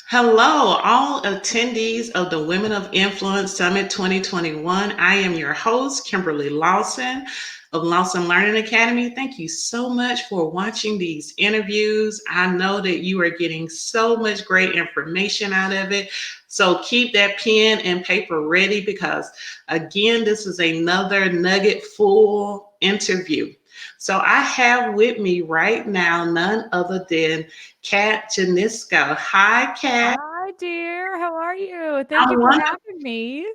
Hello, all attendees of the Women of Influence Summit 2021. I am your host, Kimberly Lawson of Lawson Learning Academy. Thank you so much for watching these interviews. I know that you are getting so much great information out of it. So keep that pen and paper ready because, again, this is another nugget full interview. So I have with me right now none other than Cat Janisko. Hi, Cat. Hi, dear. How are you? Thank you I'm for wonderful. having me.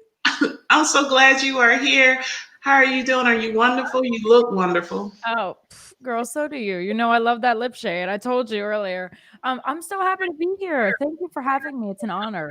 I'm so glad you are here. How are you doing? Are you wonderful? You look wonderful. Oh, girl, so do you. You know, I love that lip shade. I told you earlier. I'm so happy to be here. Thank you for having me. It's an honor.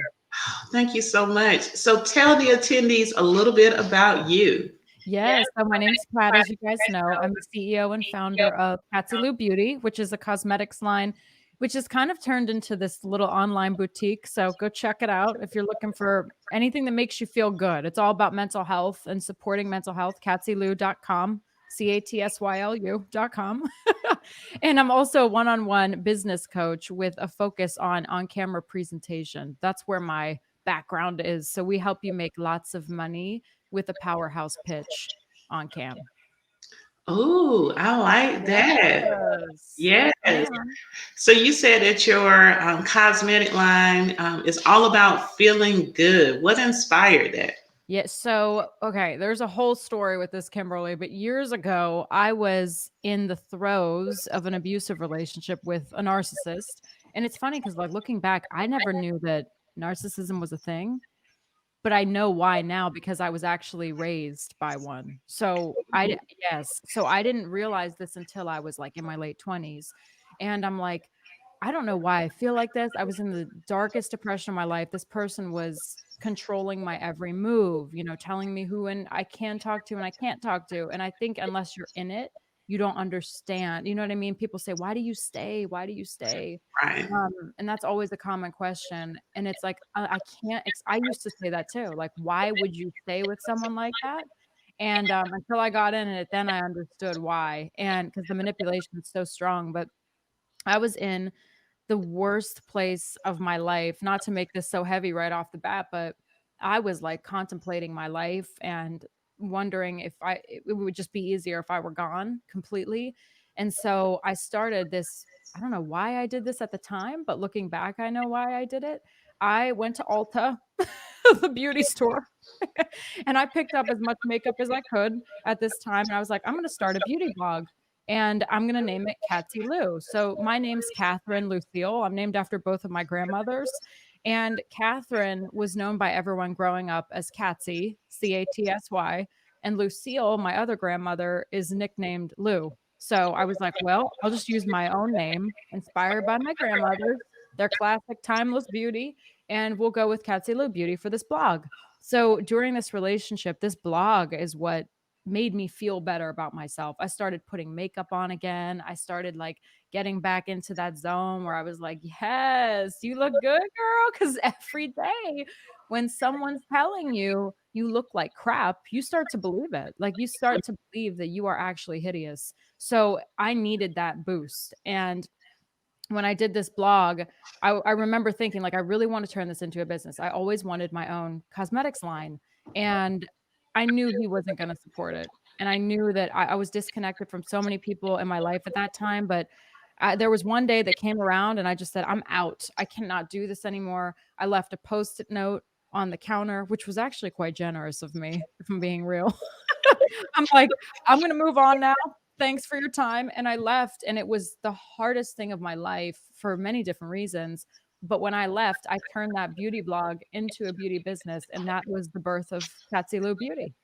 Thank you so much. So tell the attendees a little bit about you. Yes. So my name's Kat, as you guys know. I'm the CEO and founder of Cat Beauty, which is a cosmetics line, which has kind of turned into this little online boutique. So go check it out if you're looking for anything that makes you feel good. It's all about mental health and supporting mental health. Catsylu.com. CATSYLU.com. And I'm also a one-on-one business coach with a focus on camera presentation. That's where my background is. So we help you make lots of money with a powerhouse pitch on cam. Oh, I like that. Yes. Yes. Yes, ma'am. So you said that your cosmetic line is all about feeling good. What inspired that? Yeah. So, okay, there's a whole story with this, Kimberly, but years ago, I was in the throes of an abusive relationship with a narcissist. And it's funny because, like, looking back, I never knew that narcissism was a thing, but I know why now because I was actually raised by one. Yes. So I didn't realize this until I was like in my late 20s. And I'm like, I don't know why I feel like this. I was in the darkest depression of my life. This person was controlling my every move, telling me who and I can talk to and I can't talk to. And I think unless you're in it, you don't understand. You know what I mean? People say, "Why do you stay? Why do you stay?" Right. And that's always a common question. And it's like, I can't, I used to say that too. Like, why would you stay with someone like that? And until I got in it, then I understood why. And because the manipulation is so strong. But I was in the worst place of my life, not to make this so heavy right off the bat, but I was like contemplating my life and wondering if it would just be easier if I were gone completely. And so I started this. I don't know why I did this at the time, but looking back, I know why I did it. I went to Ulta, the beauty store, and I picked up as much makeup as I could at this time. And I was like, I'm going to start a beauty blog and I'm going to name it Catsy Lou. So my name's Catherine Lucille. I'm named after both of my grandmothers. And Catherine was known by everyone growing up as Catsy, Catsy. And Lucille, my other grandmother, is nicknamed Lou. So I was like, well, I'll just use my own name, inspired by my grandmother's, their classic timeless beauty, and we'll go with Catsy Lou Beauty for this blog. So during this relationship, this blog is what made me feel better about myself. I started putting makeup on again. I started like getting back into that zone where I was like, yes, you look good, girl. Cause every day when someone's telling you you look like crap, you start to believe it. Like you start to believe that you are actually hideous. So I needed that boost. And when I did this blog, I remember thinking, like, I really want to turn this into a business. I always wanted my own cosmetics line. And I knew he wasn't going to support it. And I knew that I was disconnected from so many people in my life at that time. But there was one day that came around and I just said, I'm out. I cannot do this anymore. I left a post it note on the counter, which was actually quite generous of me, if I'm being real. I'm like, I'm going to move on now. Thanks for your time. And I left, and it was the hardest thing of my life for many different reasons. But when I left, I turned that beauty blog into a beauty business, and that was the birth of Patsy Lou Beauty.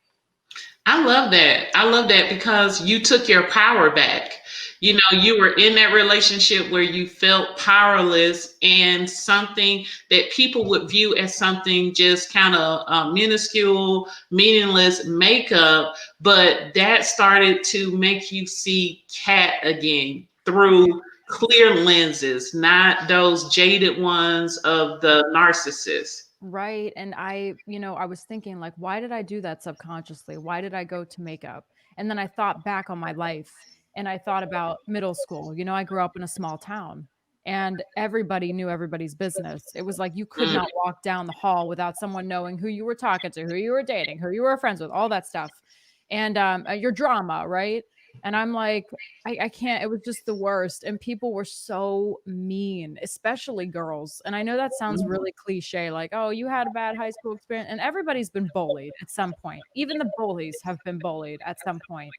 I love that. I love that because you took your power back. You know, you were in that relationship where you felt powerless and something that people would view as something just kind of minuscule, meaningless makeup, but that started to make you see Cat again through clear lenses, not those jaded ones of the narcissist. Right. And I was thinking, like, why did I do that subconsciously? Why did I go to makeup? And then I thought back on my life and I thought about middle school. I grew up in a small town and everybody knew everybody's business. It was like you could Mm. not walk down the hall without someone knowing who you were talking to, who you were dating, who you were friends with, all that stuff. And your drama, right? And I'm like, I can't, it was just the worst. And people were so mean, especially girls. And I know that sounds really cliche, like, oh, you had a bad high school experience. And everybody's been bullied at some point. Even the bullies have been bullied at some point.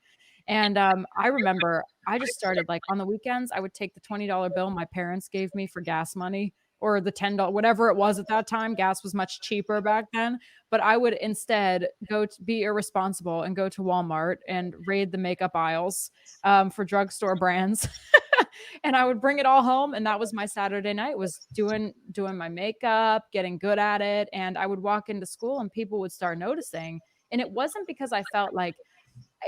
And I remember I just started like on the weekends, I would take the $20 bill my parents gave me for gas money or the $10, whatever it was at that time. Gas was much cheaper back then. But I would instead go to be irresponsible and go to Walmart and raid the makeup aisles for drugstore brands. And I would bring it all home. And that was my Saturday night, was doing my makeup, getting good at it. And I would walk into school and people would start noticing. And it wasn't because I felt like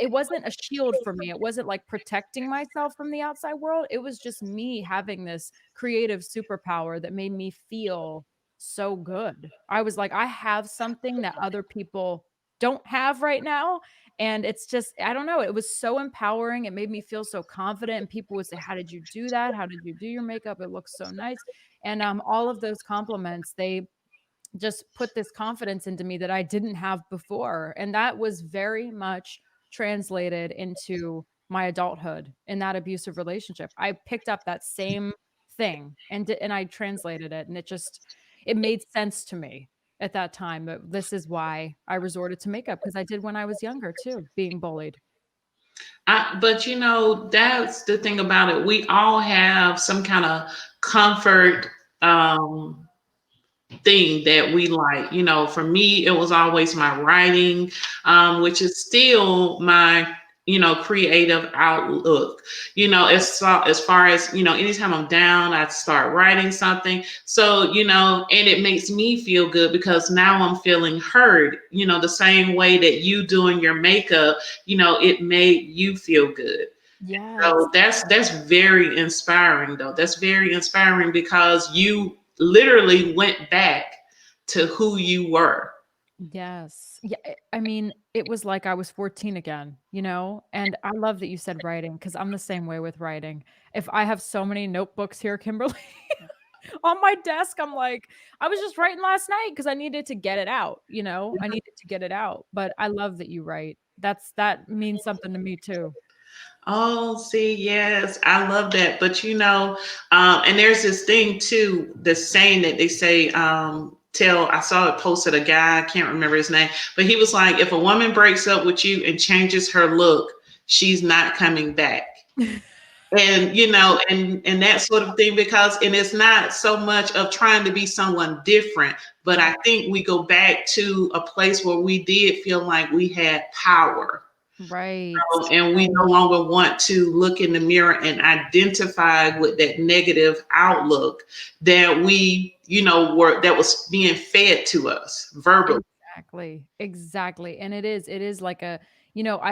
it wasn't a shield for me. It wasn't like protecting myself from the outside world. It was just me having this creative superpower that made me feel so good. I was like, I have something that other people don't have right now. And it's just, I don't know. It was so empowering. It made me feel so confident. And people would say, how did you do that? How did you do your makeup? It looks so nice. And all of those compliments, they just put this confidence into me that I didn't have before. And that was very much translated into my adulthood in that abusive relationship. I picked up that same thing and I translated it, and it made sense to me at that time. That this is why I resorted to makeup, because I did when I was younger too, being bullied. But that's the thing about it. We all have some kind of comfort um, thing that we like. For me, it was always my writing, which is still my creative outlook. As far as anytime I'm down, I start writing something. So and it makes me feel good because now I'm feeling heard. The same way that you doing your makeup, it made you feel good. Yes. So that's very inspiring, though. That's very inspiring because you literally went back to who you were. Yes. Yeah, I mean, it was like I was 14 again, you know? And I love that you said writing, because I'm the same way with writing. If I have so many notebooks here, Kimberly, on my desk, I'm like, I was just writing last night because I needed to get it out, you know? I needed to get it out. But I love that you write. That means something to me too. Oh, see, yes, I love that. But and there's this thing too, the saying that they say, I saw it posted, a guy, I can't remember his name, but he was like, if a woman breaks up with you and changes her look, she's not coming back. And and that sort of thing, and it's not so much of trying to be someone different, but I think we go back to a place where we did feel like we had power, Right. and we no longer want to look in the mirror and identify with that negative outlook that we were that was being fed to us verbally. Exactly, exactly, and it is like I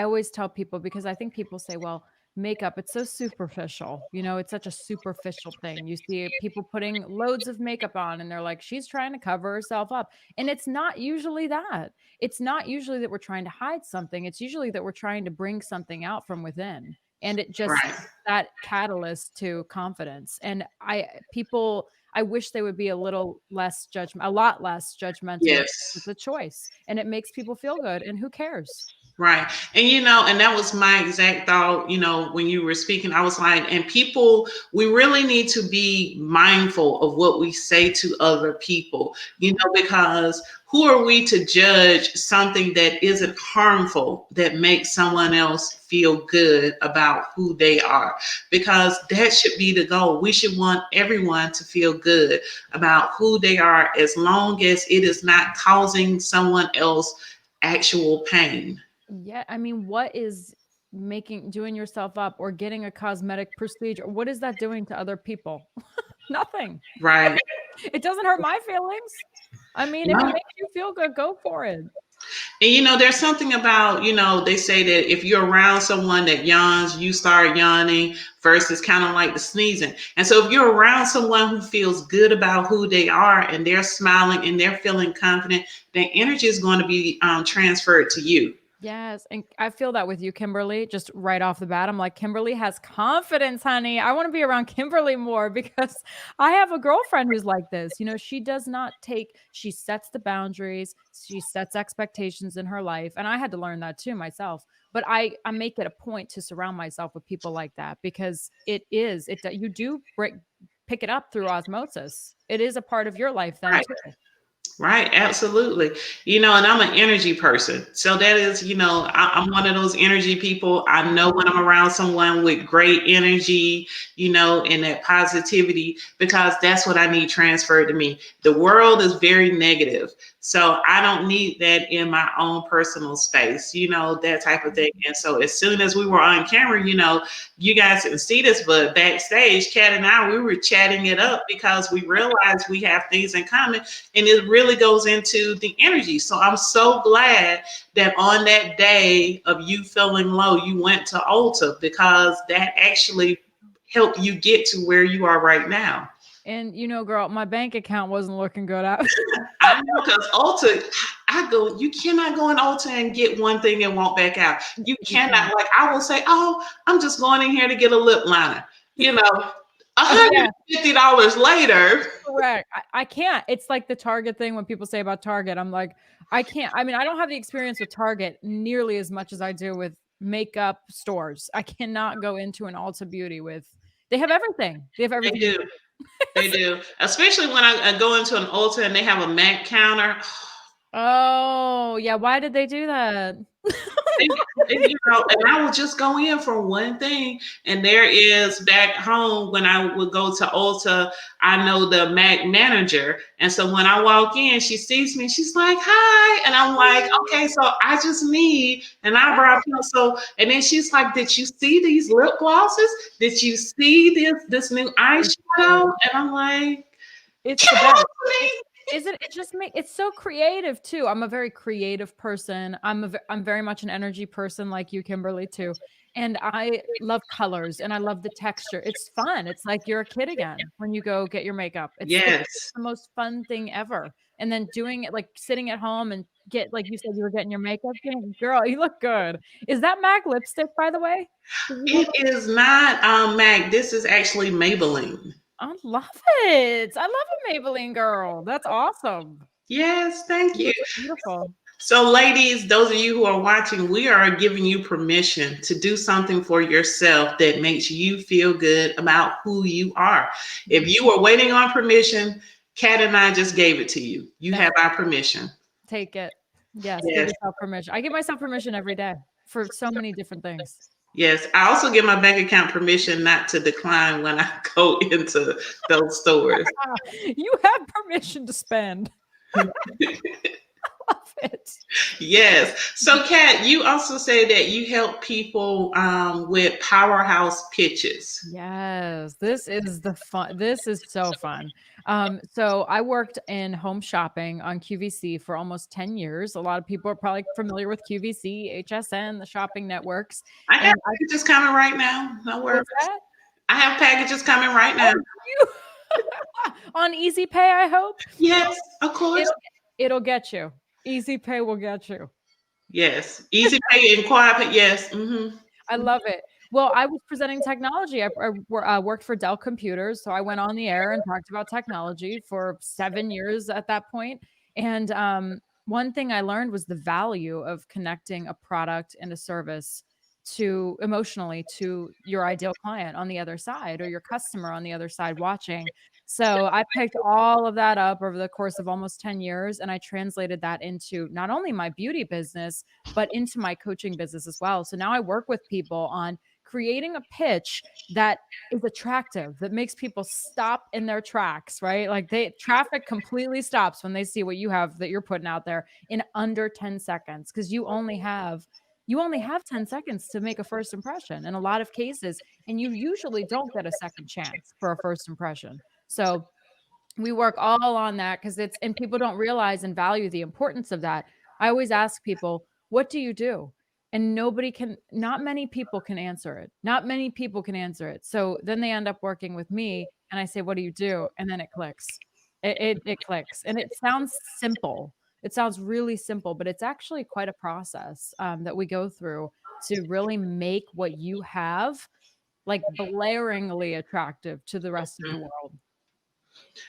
always tell people, because I think people say, "Well, makeup, it's so superficial." It's such a superficial thing. You see people putting loads of makeup on and they're like, "She's trying to cover herself up." And it's not usually that. It's not usually that we're trying to hide something. It's usually that we're trying to bring something out from within. And it just Right. that catalyst to confidence. And I wish they would be a lot less judgmental. Yes. It's a choice, and it makes people feel good, and who cares? Right. And that was my exact thought, when you were speaking. I was like, and people, we really need to be mindful of what we say to other people, because who are we to judge something that isn't harmful, that makes someone else feel good about who they are? Because that should be the goal. We should want everyone to feel good about who they are, as long as it is not causing someone else actual pain. Yeah, I mean, what is doing yourself up or getting a cosmetic procedure, what is that doing to other people? Nothing. Right. It doesn't hurt my feelings. I mean, if it No. makes you feel good, go for it. And there's something about, they say that if you're around someone that yawns, you start yawning, versus kind of like the sneezing. And so if you're around someone who feels good about who they are and they're smiling and they're feeling confident, the energy is going to be transferred to you. Yes, and I feel that with you, Kimberly, just right off the bat. I'm like, "Kimberly has confidence, honey. I wanna be around Kimberly more," because I have a girlfriend who's like this. You know, she does not take she sets the boundaries, she sets expectations in her life, and I had to learn that too myself. But I make it a point to surround myself with people like that because you do break pick it up through osmosis. It is a part of your life then Right. too. Right, absolutely. And I'm an energy person. So that is, I'm one of those energy people. I know when I'm around someone with great energy, and that positivity, because that's what I need transferred to me. The world is very negative. So I don't need that in my own personal space, that type of thing. And so as soon as we were on camera, you guys didn't see this, but backstage, Kat and I, we were chatting it up because we realized we have things in common, and it really goes into the energy. So I'm so glad that on that day of you feeling low, you went to Ulta, because that actually helped you get to where you are right now. And, girl, my bank account wasn't looking good out. I know, because Ulta, you cannot go in Ulta and get one thing and walk back out. You You can't. cannot, like, I will say, oh, I'm just going in here to get a lip liner. Oh, yeah. $150 later. Correct. I can't. It's like the Target thing when people say about Target. I'm like, I can't. I mean, I don't have the experience with Target nearly as much as I do with makeup stores. I cannot go into an Ulta Beauty with they have everything. They have They everything. do. They do. Especially when I go into an Ulta and they have a Mac counter. Oh, yeah. Why did they do that? And, and I would just go in for one thing. And there is back home when I would go to Ulta, I know the Mac manager. And so when I walk in, she sees me, she's like, hi. And I'm like, okay, so I just need an eyebrow pencil. And then she's like, did you see these lip glosses? Did you see this new eyeshadow? And I'm like, It's the best. Kathleen. It just make it's so creative too. I'm a very creative person. I'm very much an energy person like you, Kimberly, too. And I love colors and I love the texture. It's fun. It's like you're a kid again when you go get your makeup. It's Yes. the most fun thing ever. And then doing it like sitting at home and get like you said you were getting your makeup done. Girl, you look good. Is that MAC lipstick, by the way? Did you It is not MAC. This is actually Maybelline. I love it. I love a Maybelline girl. That's awesome. Yes, thank You you. look beautiful. So, ladies, those of you who are watching, we are giving you permission to do something for yourself that makes you feel good about who you are. If you were waiting on permission, Kat and I just gave it to you. You That's have our permission. take it. Yes, give Yes. yourself permission. I give myself permission every day for so many different things. Yes. I also give my bank account permission not to decline when I go into those stores. You have permission to spend. Love it. Yes. So, Kat, you also say that you help people with powerhouse pitches. Yes, this is so fun. So I worked in home shopping on QVC for almost 10 years. A lot of people are probably familiar with QVC, HSN, the shopping networks. I have And I packages coming right now. No worries. what's that? I have packages coming right now. Oh, you on Easy Pay, I hope. Yes, of course. It'll it'll get you. Easy Pay will get you. Yes. Easy pay and quiet pay. Yes. I love it. Well, I was presenting technology. Worked for Dell Computers, so I went on the air and talked about technology for 7 years at that point, and, one thing I learned was the value of connecting a product and a service to emotionally to your ideal client on the other side or your customer on the other side watching. So, I picked all of that up over the course of almost 10 years, and I translated that into not only my beauty business, but into my coaching business as well. So now I work with people on creating a pitch that is attractive, that makes people stop in their tracks, right? Like traffic completely stops when they see what you have that you're putting out there in under 10 seconds because you only have 10 seconds to make a first impression in a lot of cases and you usually don't get a second chance for a first impression. So we work all on that because it's and people don't realize and value the importance of that. I always ask people, "What do you do?" And not many people can answer it. Not many people can answer it. So then they end up working with me and I say, "What do you do?" And then it clicks. It clicks. And it sounds simple, It sounds really simple, but it's actually quite a process that we go through to really make what you have like blaringly attractive to the rest of the world.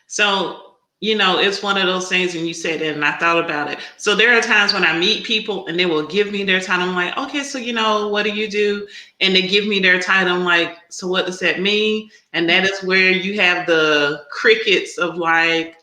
So, it's one of those things, and you said it, and I thought about it. So, there are times when I meet people and they will give me their title. I'm like, okay, so, what do you do? And they give me their title. I'm like, so what does that mean? And that is where you have the crickets of like,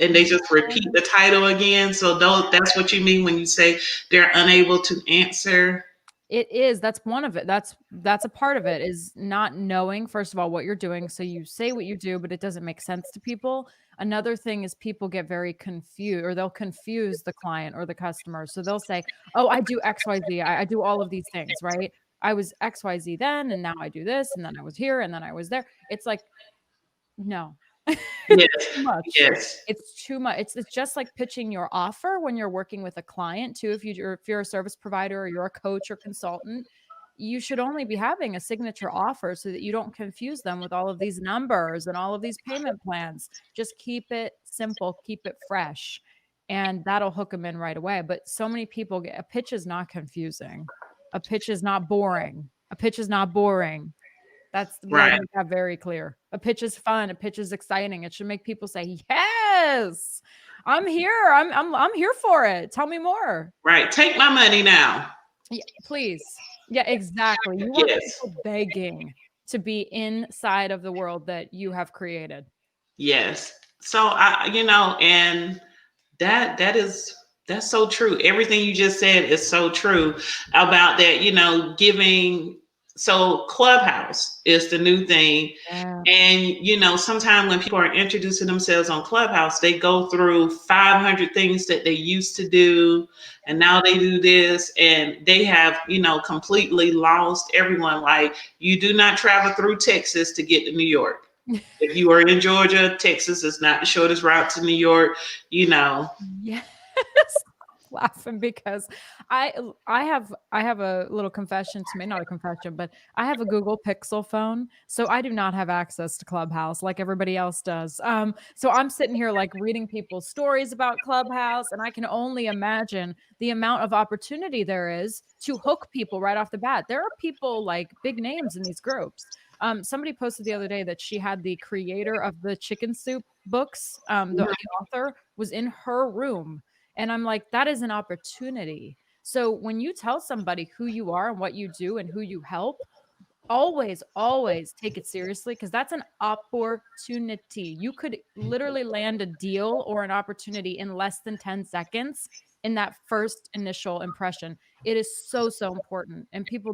and they just repeat the title again. So, that's what you mean when you say they're unable to answer. It is, that's one of it. That's a part of it is not knowing, first of all, what you're doing. So you say what you do, but it doesn't make sense to people. Another thing is people get very confused or they'll confuse the client or the customer. So they'll say, "Oh, I do XYZ. I do all of these things, right? I was XYZ then, and now I do this, and then I was here, and then I was there." It's like, no. It's Yes, too much. yes, It's too much. It's just like pitching your offer when you're working with a client too. If you're a service provider or you're a coach or consultant, you should only be having a signature offer so that you don't confuse them with all of these numbers and all of these payment plans. Just keep it simple, keep it fresh, and that'll hook them in right away. But so many people get a pitch is not confusing. A pitch is not boring. A pitch is not boring. We gotta right. make that very clear. A pitch is fun, a pitch is exciting. It should make people say, "Yes, I'm here. I'm here for it. Tell me more." Right. Take my money now. Yeah, please. Yeah, exactly. You want Yes. people begging to be inside of the world that you have created. Yes. So and that's so true. Everything you just said is so true about that, giving. So Clubhouse is the new thing. Yeah. And sometimes when people are introducing themselves on Clubhouse, they go through 500 things that they used to do, and now they do this, and they have completely lost everyone. Like, you do not travel through Texas to get to New York. If you are in Georgia, Texas is not the shortest route to New York. Yes. Laughing because I have a little confession to make, not a confession, but I have a Google Pixel phone, so I do not have access to Clubhouse like everybody else does. So I'm sitting here like reading people's stories about Clubhouse, and I can only imagine the amount of opportunity there is to hook people right off the bat. There are people like big names in these groups. Somebody posted the other day that she had the creator of the chicken soup books, the author was in her room. And I'm like, that is an opportunity. So when you tell somebody who you are and what you do and who you help, always, always take it seriously because that's an opportunity. You could literally land a deal or an opportunity in less than 10 seconds in that first initial impression. It is so, so important. And people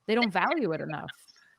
they don't value it enough.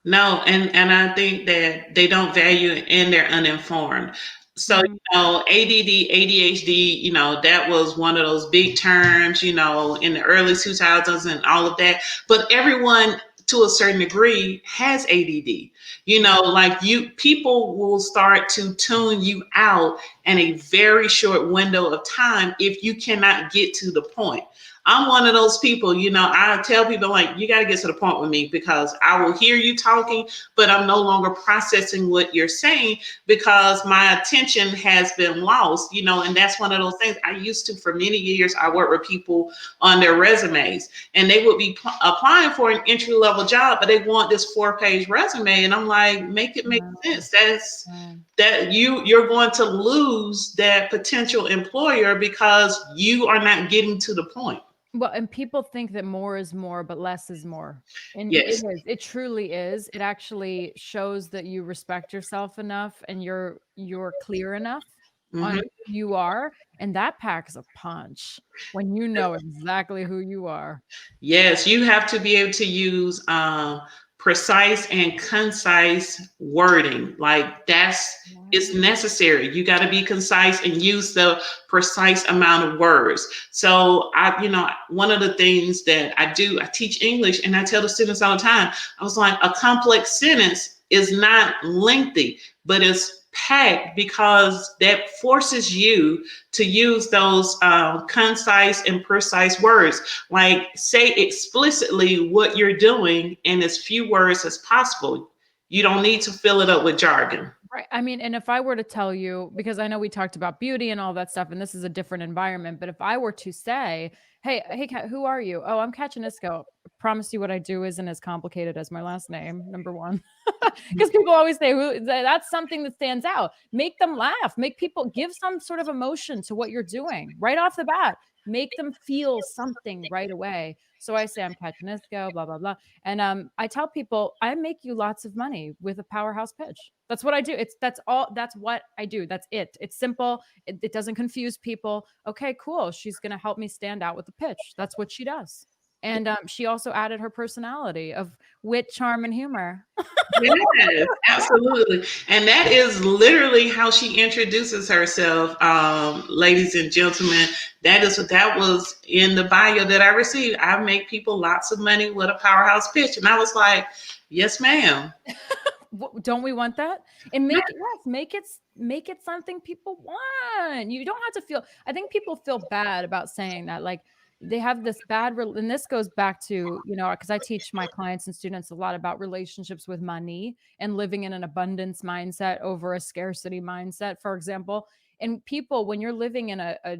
No, and I think that they don't value it and they're uninformed. So, Mhm. ADD, ADHD, that was one of those big terms, in the early 2000s and all of that. But everyone to a certain degree has ADD. Like, people will start to tune you out in a very short window of time if you cannot get to the point. I'm one of those people, I tell people, like, you got to get to the point with me because I will hear you talking, but I'm no longer processing what you're saying because my attention has been lost, and that's one of those things. I used to, for many years, I worked with people on their resumes, and they would be applying for an entry level job, but they want this 4-page resume. And I'm like, make it make sense. That you're going to lose that potential employer because you are not getting to the point. Well, and people think that more is more, but less is more. And it Yes. is. It truly is. It actually shows that you respect yourself enough and you're clear enough on Mhm. who you are, and that packs a punch when you know exactly who you are. Yes, you have to be able to use precise and concise wording. Like, it's necessary. You got to be concise and use the precise amount of words. So one of the things that I do, I teach English, and I tell the students all the time, I was like, a complex sentence is not lengthy, but it's packed because that forces you to use those concise and precise words. Like, say explicitly what you're doing in as few words as possible. You don't need to fill it up with jargon. Right. I mean, and if I were to tell you, because I know we talked about beauty and all that stuff, and this is a different environment, but if I were to say, hey, Kat, who are you? Oh, I'm Cat Janisko. Promise you what I do isn't as complicated as my last name, number one. Because people always say, that's something that stands out. Make them laugh, make people give some sort of emotion to what you're doing right off the bat. Make them feel something right away. So I say, I'm Cat Janisko, blah, blah, blah. And I tell people I make you lots of money with a powerhouse pitch. That's what I do. That's all. That's what I do. That's it. It's simple. It doesn't confuse people. Okay, cool. She's gonna help me stand out with the pitch. That's what she does. And she also added her personality of wit, charm, and humor. Yes, absolutely. And that is literally how she introduces herself, ladies and gentlemen. That was in the bio that I received. I make people lots of money with a powerhouse pitch. And I was like, yes, ma'am. Don't we want that? And make it, yes, make it something people want. You don't have to feel, I think people feel bad about saying that. Like they have this bad and this goes back to, because I teach my clients and students a lot about relationships with money and living in an abundance mindset over a scarcity mindset, for example. And people, when you're living in a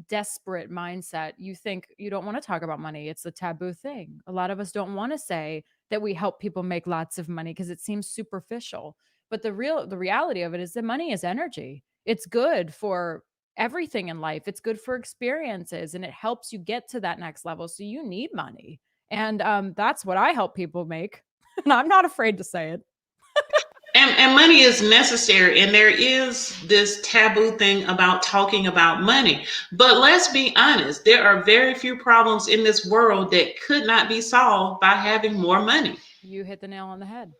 desperate mindset, you think you don't want to talk about money. It's a taboo thing. A lot of us don't want to say that we help people make lots of money because it seems superficial. But the reality of it is that money is energy. It's good for everything in life. It's good for experiences and it helps you get to that next level. So you need money. And that's what I help people make. And I'm not afraid to say it. And money is necessary. And there is this taboo thing about talking about money. But let's be honest, there are very few problems in this world that could not be solved by having more money. You hit the nail on the head.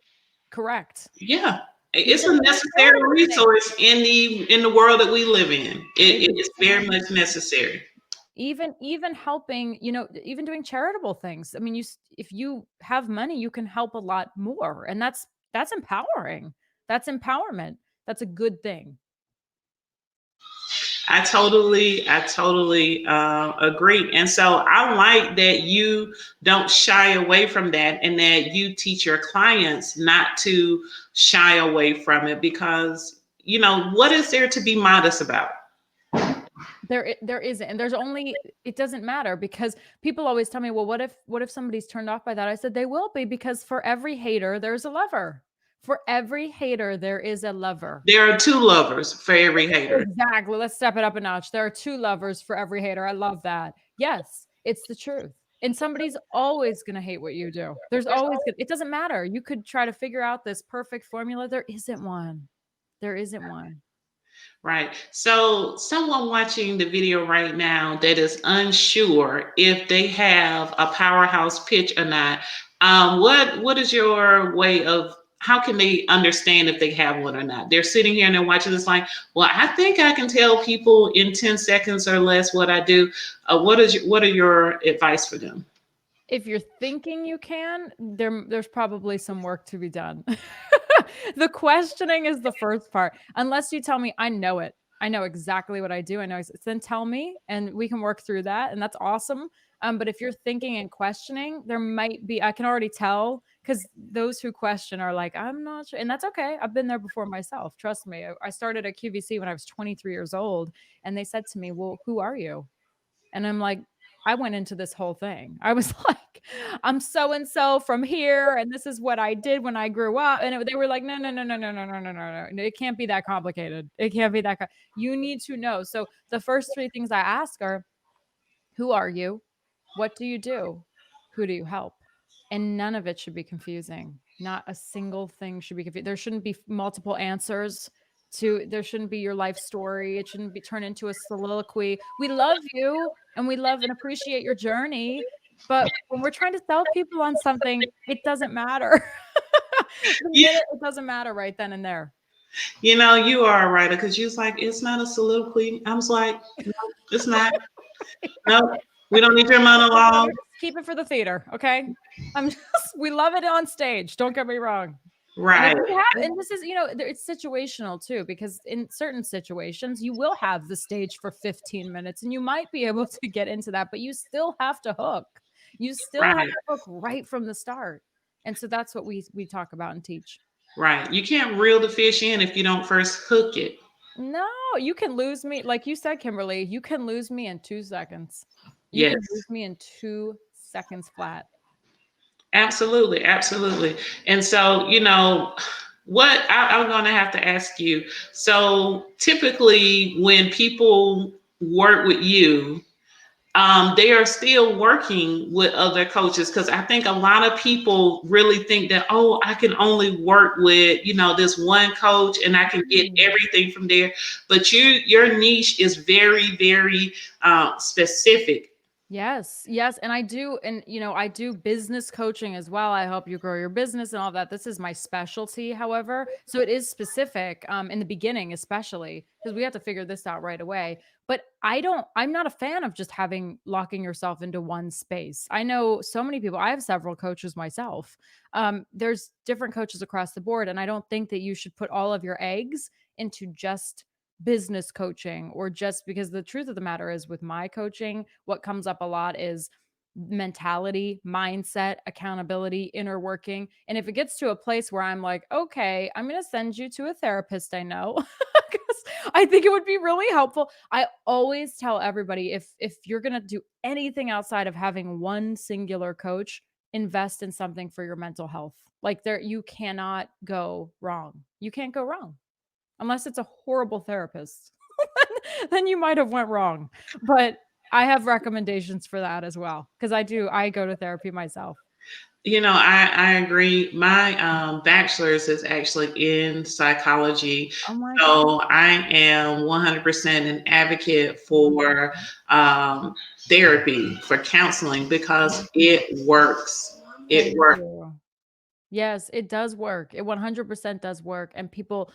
Correct. Yeah. It's a necessary resource in the world that we live in. It is very much necessary. Even helping, even doing charitable things. I mean, if you have money, you can help a lot more, and that's empowering. That's empowerment. That's a good thing. I totally agree. And so I like that you don't shy away from that and that you teach your clients not to shy away from it because, what is there to be modest about? There isn't, and it doesn't matter because people always tell me, well, what if somebody's turned off by that? I said they will be, because for every hater there's a lover. For every hater there is a lover. There are two lovers for every hater. Exactly. Let's step it up a notch. There are two lovers for every hater. I love that. Yes, it's the truth. And somebody's always going to hate what you do. There's always it doesn't matter. You could try to figure out this perfect formula. There isn't one. There isn't one. Right. So, someone watching the video right now that is unsure if they have a powerhouse pitch or not, what is your way of how can they understand if they have one or not? They're sitting here and they're watching this like, well, I think I can tell people in 10 seconds or less what I do. What are your advice for them? If you're thinking you can, there's probably some work to be done. The questioning is the first part. Unless you tell me I know it. I know exactly what I do. I know, then tell me and we can work through that, and that's awesome. But if you're thinking and questioning, there might be, I can already tell, because those who question are like, I'm not sure. And that's okay. I've been there before myself. Trust me. I started at QVC when I was 23 years old, and they said to me, well, who are you? And I'm like, I went into this whole thing. I was like, I'm so and so from here, and this is what I did when I grew up. And they were like, no, no, no, no, no, no, no, no, no, no. It can't be that complicated. It can't be that. You need to know. So the first three things I ask are, who are you? What do you do? Who do you help? And none of it should be confusing. Not a single thing should be confused. There shouldn't be multiple answers there shouldn't be your life story. It shouldn't be turned into a soliloquy. We love you and we love and appreciate your journey. But when we're trying to sell people on something, it doesn't matter. It doesn't matter right then and there. You are a writer because you was like, it's not a soliloquy. I was like, no, it's not. No, we don't need your monologue. Keep it for the theater, okay? We love it on stage. Don't get me wrong. Right. And this is, it's situational too, because in certain situations, you will have the stage for 15 minutes and you might be able to get into that, but you still have to hook. You still have to hook right from the start. And so that's what we talk about and teach. Right. You can't reel the fish in if you don't first hook it. No, you can lose me, like you said, Kimberly, you can lose me in 2 seconds. You can Yes. lose me in 2 seconds flat. Absolutely, absolutely. And so, what I'm going to have to ask you. So, typically, when people work with you, they are still working with other coaches because I think a lot of people really think that, oh, I can only work with this one coach and I can get Mm. everything from there. But your niche is very, very specific. Yes, yes, and I do, and I do business coaching as well. I help you grow your business and all that. This is my specialty, however, so it is specific in the beginning, especially because we have to figure this out right away. But I'm not a fan of just having locking yourself into one space. I know so many people. I have several coaches myself. There's different coaches across the board, and I don't think that you should put all of your eggs into just business coaching, or just because the truth of the matter is with my coaching, what comes up a lot is mentality, mindset, accountability, inner working. And if it gets to a place where I'm like, okay, I'm going to send you to a therapist I know, because I think it would be really helpful. I always tell everybody, if you're going to do anything outside of having one singular coach, invest in something for your mental health. Like, there, you cannot go wrong. You can't go wrong unless it's a horrible therapist. Then you might have went wrong. But I have recommendations for that as well, because I go to therapy myself. I agree. My bachelor's is actually in psychology. Oh my god. So I am 100% an advocate for therapy, for counseling, because Mhm. it works. It Thank works. you. Yes, it does work. It 100% does work. And people,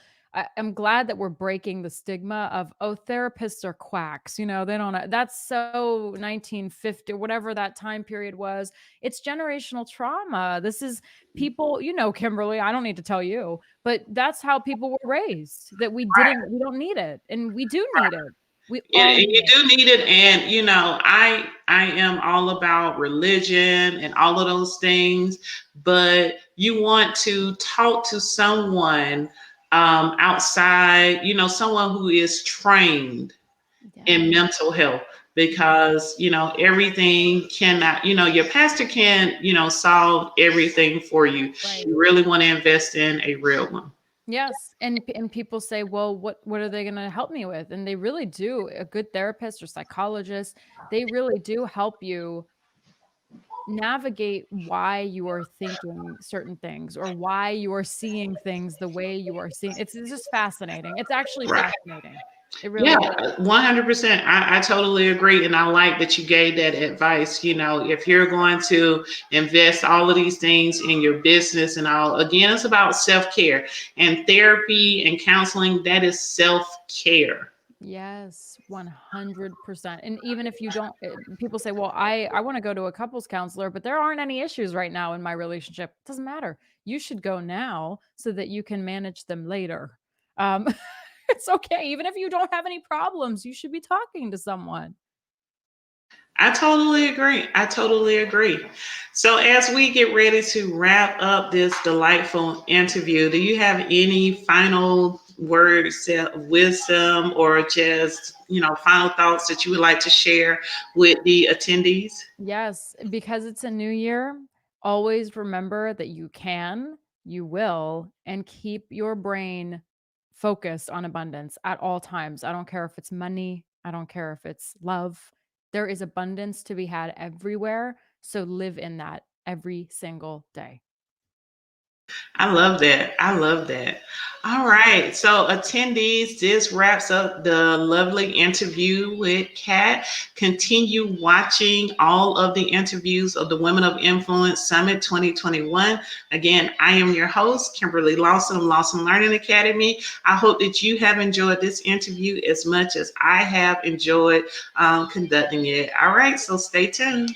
I'm glad that we're breaking the stigma of, oh, therapists are quacks. They don't know. That's so 1950, whatever that time period was. It's generational trauma. This is people, Kimberly, I don't need to tell you, but that's how people were raised, that we don't need it. And we do need it. We all And need you it. do need it. And I am all about religion and all of those things, but you want to talk to someone outside, someone who is trained in Yeah. mental health, because everything cannot, your pastor can't solve everything for you. Right. You really want to invest in a real one. Yes, and people say, "Well, what are they gonna help me with?" And they really do. A good therapist or psychologist, they really do help you navigate why you are thinking certain things, or why you are seeing things the way you are seeing. It's just fascinating. It's actually Right. fascinating. It Yeah, really is. 100%. I totally agree. And I like that you gave that advice. If you're going to invest all of these things in your business and all, again, it's about self care, and therapy and counseling. That is self care. Yes, 100%. And even if you don't, people say, "Well, I want to go to a couples counselor, but there aren't any issues right now in my relationship." It doesn't matter. You should go now so that you can manage them later. Um, it's okay. Even if you don't have any problems, you should be talking to someone. I totally agree. I totally agree. So, as we get ready to wrap up this delightful interview, do you have any final words of wisdom, or just, final thoughts that you would like to share with the attendees? Yes, because it's a new year, always remember that you can, you will, and keep your brain focused on abundance at all times. I don't care if it's money, I don't care if it's love. There is abundance to be had everywhere. So live in that every single day. I love that. I love that. All right. So, attendees, this wraps up the lovely interview with Kat. Continue watching all of the interviews of the Women of Influence Summit 2021. Again, I am your host, Kimberly Lawson of Lawson Learning Academy. I hope that you have enjoyed this interview as much as I have enjoyed conducting it. All right. So, stay tuned.